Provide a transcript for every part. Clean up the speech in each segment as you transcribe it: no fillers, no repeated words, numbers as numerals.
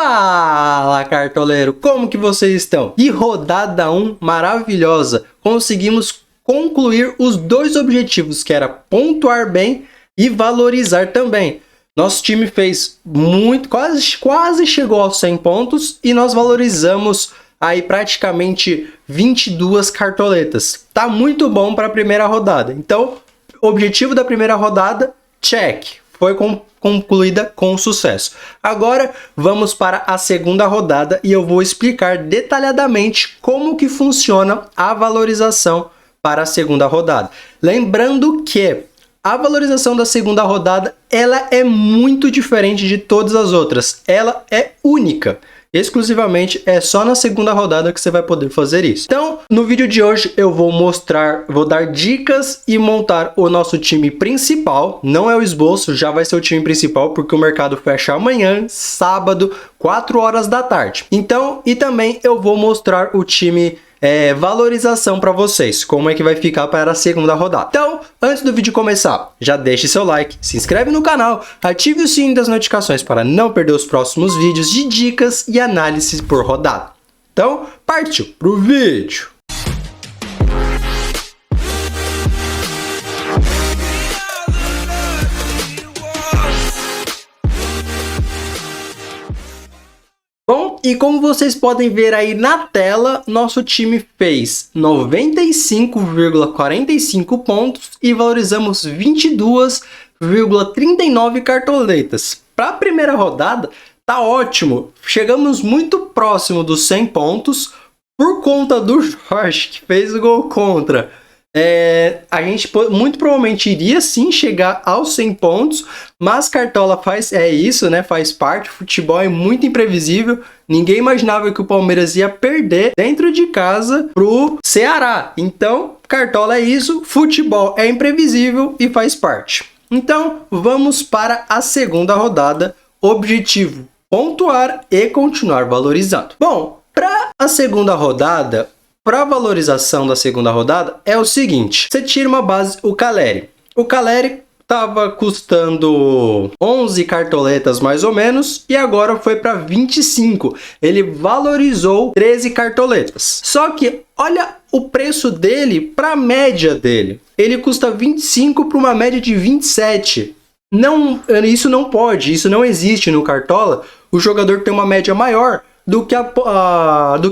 Fala, cartoleiro! Como que vocês estão? E rodada 1 maravilhosa! Conseguimos concluir os dois objetivos, que era pontuar bem e valorizar também. Nosso time fez muito, quase chegou aos 100 pontos e nós valorizamos aí praticamente 22 cartoletas. Tá muito bom para a primeira rodada. Então, objetivo da primeira rodada, check. Foi concluída com sucesso. Agora vamos para a segunda rodada e eu vou explicar detalhadamente como que funciona a valorização para a segunda rodada. Lembrando que a valorização da segunda rodada, ela é muito diferente de todas as outras. Ela é única. Exclusivamente é só na segunda rodada que você vai poder fazer isso. Então, no vídeo de hoje eu vou dar dicas e montar o nosso time principal. Não é o esboço, já vai ser o time principal porque o mercado fecha amanhã, sábado, 4 horas da tarde. Então, e também eu vou mostrar o time valorização para vocês, como é que vai ficar para a segunda rodada. Então, antes do vídeo começar, já deixe seu like, se inscreve no canal, ative o sininho das notificações para não perder os próximos vídeos de dicas e análises por rodada. Então, partiu pro vídeo! Bom, e como vocês podem ver aí na tela, nosso time fez 95,45 pontos e valorizamos 22,39 cartoletas. Para a primeira rodada, tá ótimo. Chegamos muito próximo dos 100 pontos por conta do Jorge, que fez o gol contra. A gente muito provavelmente iria sim chegar aos 100 pontos, mas Cartola faz isso, né? Faz parte. Futebol é muito imprevisível. Ninguém imaginava que o Palmeiras ia perder dentro de casa pro Ceará. Então, Cartola é isso. Futebol é imprevisível e faz parte. Então, vamos para a segunda rodada. Objetivo: pontuar e continuar valorizando. Bom, para a segunda rodada, para a valorização da segunda rodada, é o seguinte. Você tira uma base, o Caleri. O Caleri estava custando 11 cartoletas mais ou menos e agora foi para 25. Ele valorizou 13 cartoletas. Só que olha o preço dele para a média dele. Ele custa 25 para uma média de 27. Não, isso não pode, isso não existe no Cartola. O jogador tem uma média maior do que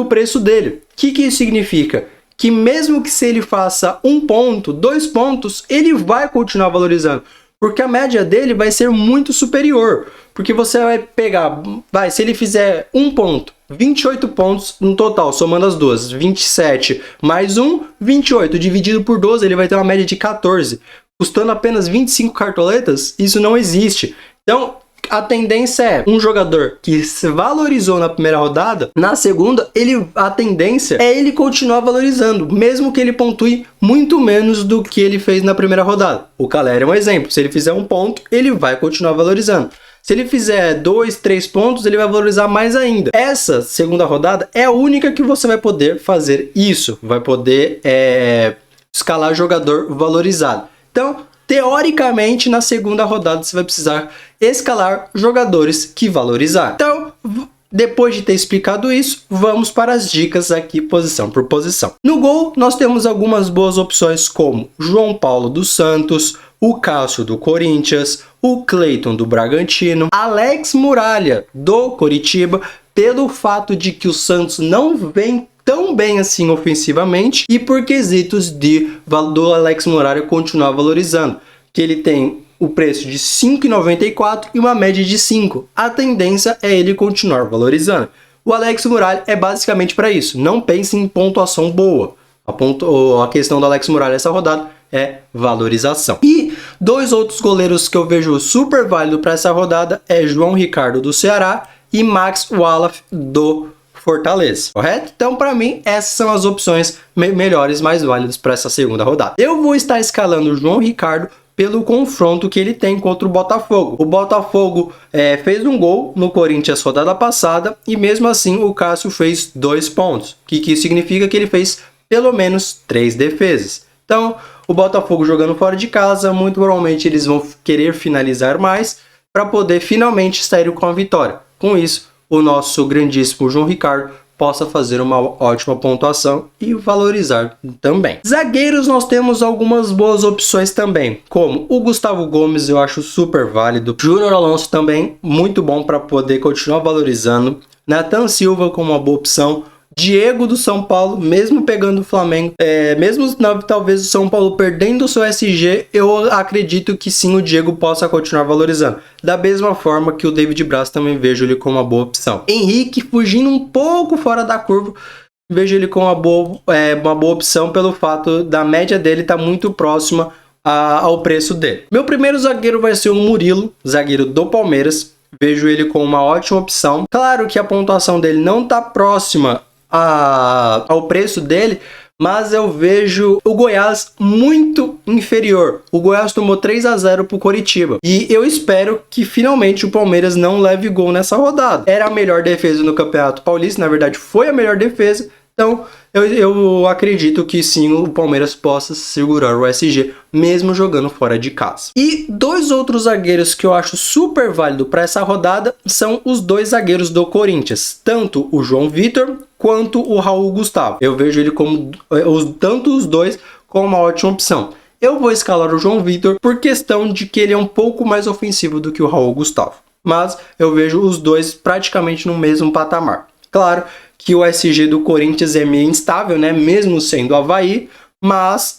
o preço dele. O que isso significa? Que mesmo que se ele faça 1 ponto, 2 pontos, ele vai continuar valorizando. Porque a média dele vai ser muito superior. Porque você vai pegar, se ele fizer 1 ponto, 28 pontos no total, somando as duas, 27 mais 1, 28, dividido por 12, ele vai ter uma média de 14. Custando apenas 25 cartoletas, isso não existe. Então, a tendência é um jogador que se valorizou na primeira rodada, na segunda, a tendência é ele continuar valorizando, mesmo que ele pontue muito menos do que ele fez na primeira rodada. O Caleri é um exemplo. Se ele fizer 1 ponto, ele vai continuar valorizando. Se ele fizer 2, 3 pontos, ele vai valorizar mais ainda. Essa segunda rodada é a única que você vai poder fazer isso. Vai poder escalar jogador valorizado. Então, teoricamente, na segunda rodada, você vai precisar escalar jogadores que valorizar. Então, depois de ter explicado isso, vamos para as dicas aqui, posição por posição. No gol, nós temos algumas boas opções como João Paulo dos Santos, o Cássio do Corinthians, o Cleiton do Bragantino, Alex Muralha do Coritiba, pelo fato de que o Santos não vem tão bem assim ofensivamente e por quesitos do Alex Muralha continuar valorizando, que ele tem o preço de 5,94 e uma média de 5. A tendência é ele continuar valorizando. O Alex Muralha é basicamente para isso. Não pense em pontuação boa. A questão do Alex Muralha essa rodada é valorização. E 2 outros goleiros que eu vejo super válido para essa rodada é João Ricardo do Ceará e Max Wallaf do Fortaleza, correto? Então, para mim, essas são as opções melhores, mais válidas para essa segunda rodada. Eu vou estar escalando o João Ricardo pelo confronto que ele tem contra o Botafogo. O Botafogo fez um gol no Corinthians rodada passada e mesmo assim o Cássio fez 2 pontos. O que isso significa? Que ele fez pelo menos 3 defesas. Então, o Botafogo jogando fora de casa, muito provavelmente eles vão querer finalizar mais para poder finalmente sair com a vitória. Com isso, o nosso grandíssimo João Ricardo possa fazer uma ótima pontuação e valorizar também. Zagueiros, nós temos algumas boas opções também, como o Gustavo Gomes, eu acho super válido. Júnior Alonso também, muito bom para poder continuar valorizando. Nathan Silva como uma boa opção. Diego do São Paulo, mesmo pegando o Flamengo, mesmo talvez o São Paulo perdendo o seu SG, eu acredito que sim, o Diego possa continuar valorizando. Da mesma forma que o David Braz, também vejo ele como uma boa opção. Henrique, fugindo um pouco fora da curva, vejo ele como uma boa opção pelo fato da média dele estar muito próxima ao preço dele. Meu primeiro zagueiro vai ser o Murilo, zagueiro do Palmeiras. Vejo ele como uma ótima opção. Claro que a pontuação dele não está próxima ao preço dele, mas eu vejo o Goiás muito inferior. O Goiás tomou 3-0 pro Coritiba e eu espero que finalmente o Palmeiras não leve gol nessa rodada. Era a melhor defesa no Campeonato Paulista, na verdade foi a melhor defesa, então eu acredito que sim, o Palmeiras possa segurar o SG, mesmo jogando fora de casa. E dois outros zagueiros que eu acho super válido para essa rodada são os dois zagueiros do Corinthians, tanto o João Vitor quanto o Raul Gustavo. Eu vejo ele como tanto os dois como uma ótima opção. Eu vou escalar o João Vitor por questão de que ele é um pouco mais ofensivo do que o Raul Gustavo, mas eu vejo os dois praticamente no mesmo patamar. Claro que o SG do Corinthians é meio instável, né? Mesmo sendo Avaí, mas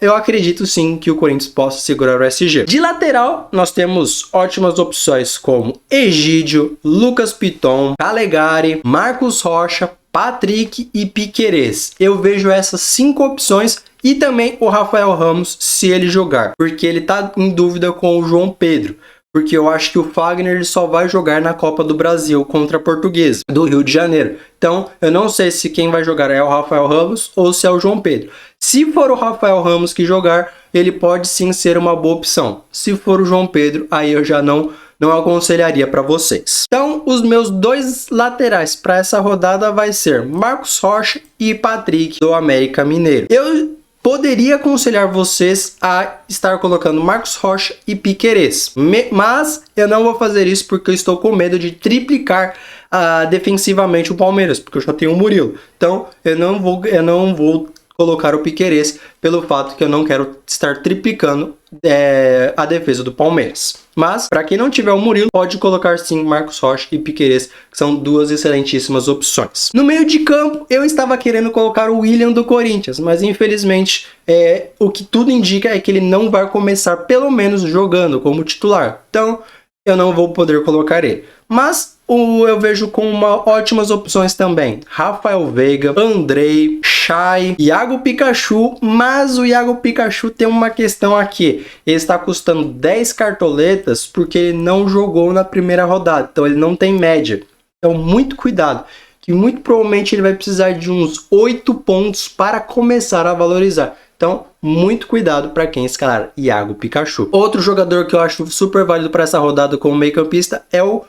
eu acredito sim que o Corinthians possa segurar o SG. De lateral, nós temos ótimas opções como Egídio, Lucas Piton, Calegari, Marcos Rocha, Patrick e Piquerez. Eu vejo essas 5 opções e também o Rafael Ramos se ele jogar, porque ele tá em dúvida com o João Pedro. Porque eu acho que o Fagner ele só vai jogar na Copa do Brasil contra a Portuguesa, do Rio de Janeiro. Então, eu não sei se quem vai jogar é o Rafael Ramos ou se é o João Pedro. Se for o Rafael Ramos que jogar, ele pode sim ser uma boa opção. Se for o João Pedro, aí eu já não aconselharia para vocês. Então, os meus dois laterais para essa rodada vai ser Marcos Rocha e Patrick do América Mineiro. Eu poderia aconselhar vocês a estar colocando Marcos Rocha e Piquerez, mas eu não vou fazer isso porque eu estou com medo de triplicar defensivamente o Palmeiras, porque eu já tenho o Murilo. Então eu não vou colocar o Piquerez pelo fato que eu não quero estar triplicando a defesa do Palmeiras. Mas, para quem não tiver o Murilo, pode colocar sim Marcos Rocha e Piquerez, que são duas excelentíssimas opções. No meio de campo, eu estava querendo colocar o William do Corinthians, mas infelizmente o que tudo indica é que ele não vai começar, pelo menos, jogando como titular. Então, eu não vou poder colocar ele. Mas eu vejo com ótimas opções também. Rafael Veiga, Andrei, Chay, Iago Pikachu, mas o Iago Pikachu tem uma questão aqui. Ele está custando 10 cartoletas porque ele não jogou na primeira rodada, então ele não tem média. Então muito cuidado, que muito provavelmente ele vai precisar de uns 8 pontos para começar a valorizar. Então, muito cuidado para quem escalar Iago Pikachu. Outro jogador que eu acho super válido para essa rodada como meio-campista é o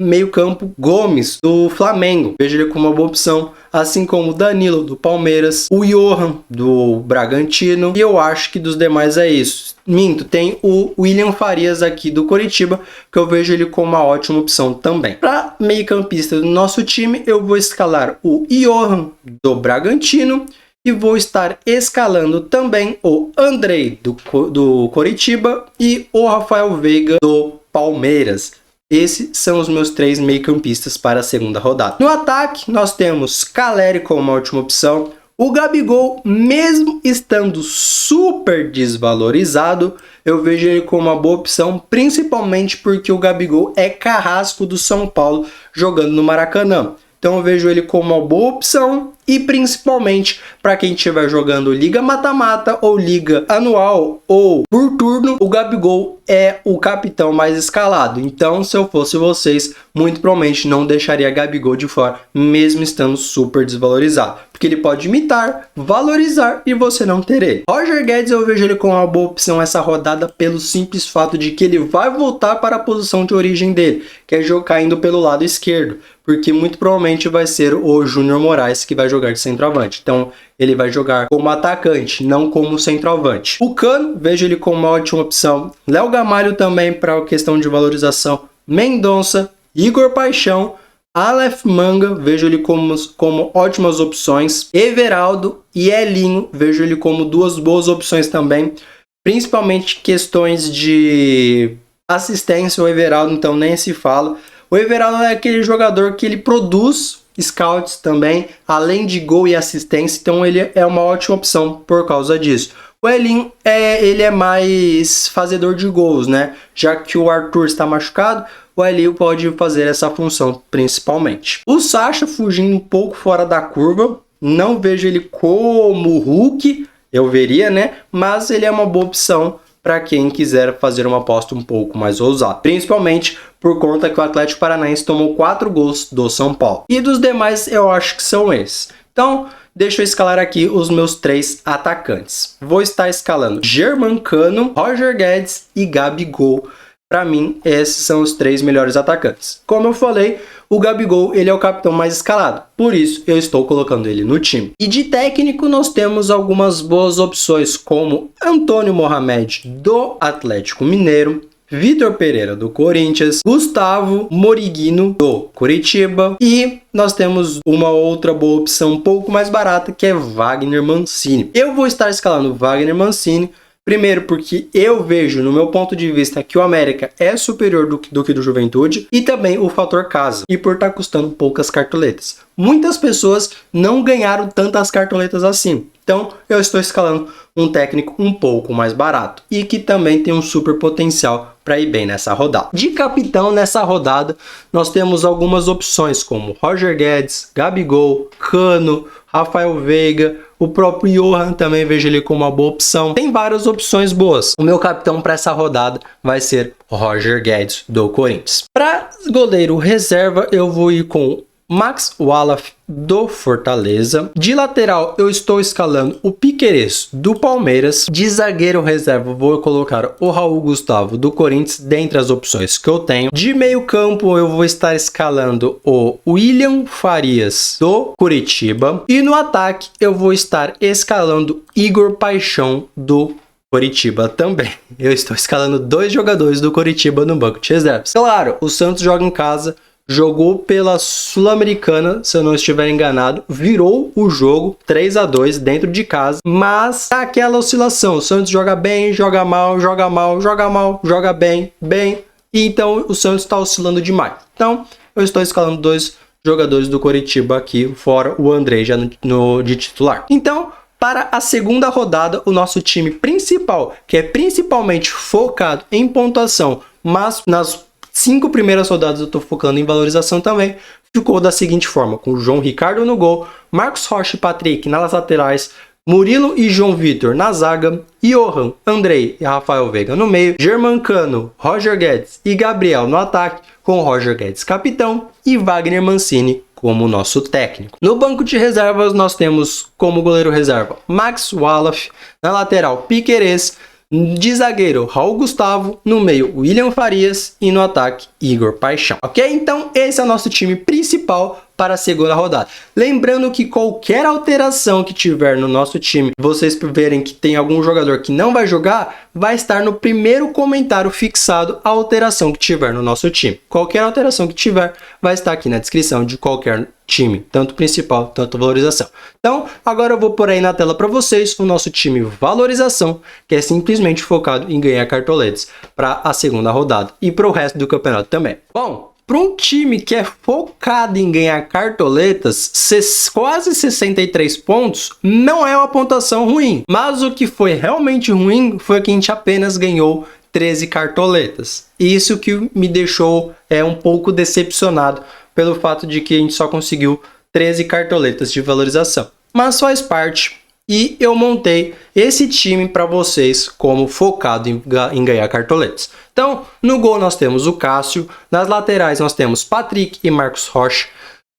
meio-campo Gomes do Flamengo. Vejo ele como uma boa opção, assim como o Danilo do Palmeiras, o Johan do Bragantino, e eu acho que dos demais é isso. Minto, tem o William Farias aqui do Coritiba, que eu vejo ele como uma ótima opção também. Para meio-campista do nosso time, eu vou escalar o Johan do Bragantino e vou estar escalando também o Andrei do Coritiba e o Rafael Veiga do Palmeiras. Esses são os meus 3 meio-campistas para a segunda rodada. No ataque, nós temos Caleri como uma ótima opção. O Gabigol, mesmo estando super desvalorizado, eu vejo ele como uma boa opção, principalmente porque o Gabigol é carrasco do São Paulo jogando no Maracanã. Então eu vejo ele como uma boa opção e principalmente para quem estiver jogando Liga Mata-Mata ou Liga Anual ou por turno, o Gabigol é o capitão mais escalado. Então, se eu fosse vocês, muito provavelmente não deixaria Gabigol de fora, mesmo estando super desvalorizado. Porque ele pode imitar, valorizar e você não ter ele. Roger Guedes, eu vejo ele como uma boa opção essa rodada pelo simples fato de que ele vai voltar para a posição de origem dele, que é jogar indo pelo lado esquerdo. Porque muito provavelmente vai ser o Júnior Moraes que vai jogar de centroavante. Então, ele vai jogar como atacante, não como centroavante. O Cano, vejo ele como uma ótima opção. Léo Gamalho também para a questão de valorização. Mendonça, Igor Paixão, Aleph Manga, vejo ele como ótimas opções. Everaldo e Elinho, vejo ele como duas boas opções também. Principalmente questões de assistência, o Everaldo então nem se fala. O Everaldo é aquele jogador que ele produz scouts também, além de gol e assistência, então ele é uma ótima opção por causa disso. O Elinho, ele é mais fazedor de gols, né? Já que o Arthur está machucado, o Elinho pode fazer essa função principalmente. O Sacha fugindo um pouco fora da curva, não vejo ele como Hulk, eu veria, né? Mas ele é uma boa opção para quem quiser fazer uma aposta um pouco mais ousada. Principalmente por conta que o Atlético Paranaense tomou 4 gols do São Paulo. E dos demais eu acho que são esses. Então, deixa eu escalar aqui os meus 3 atacantes. Vou estar escalando Germancano, Roger Guedes e Gabigol. Para mim, esses são os 3 melhores atacantes. Como eu falei, o Gabigol ele é o capitão mais escalado, por isso eu estou colocando ele no time. E de técnico nós temos algumas boas opções, como Antônio Mohamed do Atlético Mineiro, Vitor Pereira do Corinthians, Gustavo Moriguino do Coritiba e nós temos uma outra boa opção um pouco mais barata que é Wagner Mancini. Eu vou estar escalando Wagner Mancini. Primeiro porque eu vejo, no meu ponto de vista, que o América é superior do que do Juventude e também o fator casa e por estar custando poucas cartoletas. Muitas pessoas não ganharam tantas cartoletas assim, então eu estou escalando um técnico um pouco mais barato e que também tem um super potencial para ir bem nessa rodada. De capitão nessa rodada, nós temos algumas opções como Roger Guedes, Gabigol, Cano, Rafael Veiga, o próprio Johan também vejo ele como uma boa opção. Tem várias opções boas. O meu capitão para essa rodada vai ser Roger Guedes do Corinthians. Para goleiro reserva, eu vou ir com Max Wallace do Fortaleza. De lateral eu estou escalando o Piquerez do Palmeiras. De zagueiro reserva vou colocar o Raul Gustavo do Corinthians dentre as opções que eu tenho. De meio campo eu vou estar escalando o William Farias do Curitiba. E no ataque eu vou estar escalando Igor Paixão do Coritiba também. Eu estou escalando 2 jogadores do Coritiba no banco de reservas. Claro, o Santos joga em casa. Jogou pela Sul-Americana, se eu não estiver enganado, virou o jogo 3-2 dentro de casa, mas tá aquela oscilação, o Santos joga bem, joga mal, joga mal, joga mal, joga bem, e então o Santos está oscilando demais. Então, eu estou escalando 2 jogadores do Coritiba aqui, fora o André já de titular. Então, para a segunda rodada, o nosso time principal, que é principalmente focado em pontuação, mas nas 5 primeiras rodadas eu estou focando em valorização também, ficou da seguinte forma, com João Ricardo no gol, Marcos Rocha e Patrick nas laterais, Murilo e João Vitor na zaga, Johan, Andrei e Rafael Veiga no meio, Germancano, Roger Guedes e Gabriel no ataque, com Roger Guedes capitão e Wagner Mancini como nosso técnico. No banco de reservas nós temos como goleiro reserva Max Wallace, na lateral Piquerez, de zagueiro, Raul Gustavo, no meio, William Farias e no ataque, Igor Paixão. Ok? Então, esse é o nosso time principal para a segunda rodada. Lembrando que qualquer alteração que tiver no nosso time, vocês verem que tem algum jogador que não vai jogar, vai estar no primeiro comentário fixado a alteração que tiver no nosso time. Qualquer alteração que tiver, vai estar aqui na descrição de qualquer time, tanto principal, tanto valorização. Então, agora eu vou pôr aí na tela para vocês o nosso time valorização, que é simplesmente focado em ganhar cartoletes para a segunda rodada e para o resto do campeonato também. Bom, para um time que é focado em ganhar cartoletas, quase 63 pontos não é uma pontuação ruim. Mas o que foi realmente ruim foi que a gente apenas ganhou 13 cartoletas. Isso que me deixou um pouco decepcionado pelo fato de que a gente só conseguiu 13 cartoletas de valorização. Mas faz parte. E eu montei esse time para vocês como focado em ganhar cartoletas. Então, no gol nós temos o Cássio, nas laterais nós temos Patrick e Marcos Rocha,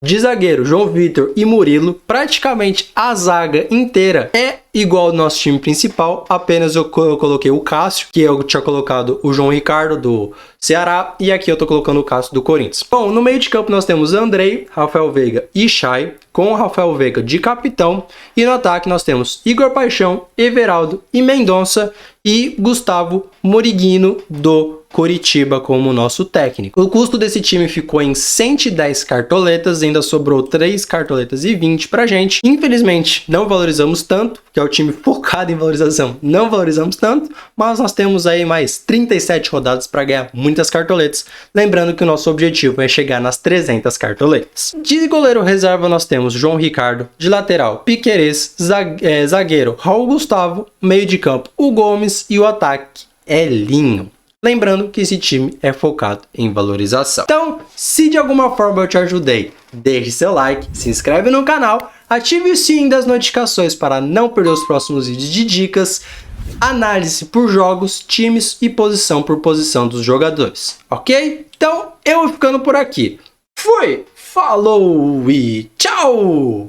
de zagueiro João Vitor e Murilo. Praticamente a zaga inteira é igual ao nosso time principal, apenas eu coloquei o Cássio, que eu tinha colocado o João Ricardo do Ceará, e aqui eu tô colocando o Cássio do Corinthians. Bom, no meio de campo nós temos Andrei, Rafael Veiga e Chay, com o Rafael Veiga de capitão, e no ataque nós temos Igor Paixão, Everaldo e Mendonça e Gustavo Moriguino do Coritiba como nosso técnico. O custo desse time ficou em 110 cartoletas, ainda sobrou 3 cartoletas e 20 pra gente. Infelizmente, não valorizamos tanto, que é o time focado em valorização, não valorizamos tanto, mas nós temos aí mais 37 rodadas para ganhar muitas cartoletas. Lembrando que o nosso objetivo é chegar nas 300 cartoletas. De goleiro reserva nós temos João Ricardo, de lateral Piquerez, zagueiro Raul Gustavo, meio de campo o Gomes e o ataque Elinho. Lembrando que esse time é focado em valorização. Então, se de alguma forma eu te ajudei, deixe seu like, se inscreve no canal, ative o sininho das notificações para não perder os próximos vídeos de dicas, análise por jogos, times e posição por posição dos jogadores, ok? Então, eu vou ficando por aqui. Fui, falou e tchau!